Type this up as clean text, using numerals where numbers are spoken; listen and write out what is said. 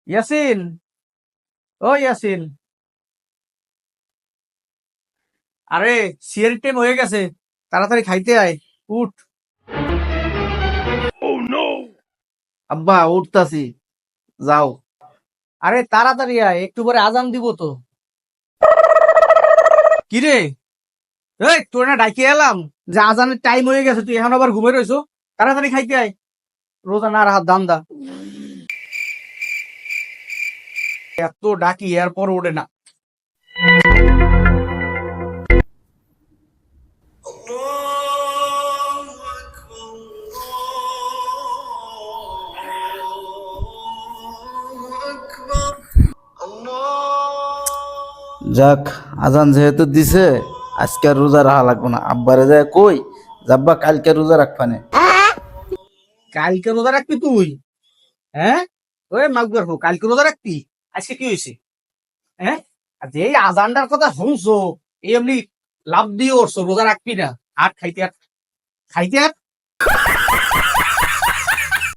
ইয়াসিন, ও ইয়াসিন, আরে সিয়ার টাইম হয়ে গেছে, তাড়াতাড়ি খাইতে আয়। উঠ। আব্বা উঠতাছি, যাও। আরে তাড়াতাড়ি আয়, একটু পরে আজান দিব তো। কি রে, এই তোর না ডাকি এলাম যে আজানের টাইম হয়ে গেছে, তুই এখন আবার ঘুমে রইছো। তাড়াতাড়ি খাইতে আয়, রোজা না রাহাত দান্দা। এত ডাকি এরপর ওঠে না। যাক, আজান যেহেতু দিছে, আজকে আর রোজা রাখা লাগবো না। আব্বারে যায় কই, যাব্বা কালকে রোজা রাখবানে। কালকে রোজা রাখবি তুই? হ্যাঁ, ওই মাগবার হোক, কালকে রোজা রাখবি? আজকে কি হয়েছে? হ্যাঁ, আর যে এই আজানটার কথা শুনছো, এই এমনি লাভ দিয়ে উঠছো রোজা রাখবি না। আর খাইতে আর খাইতে আর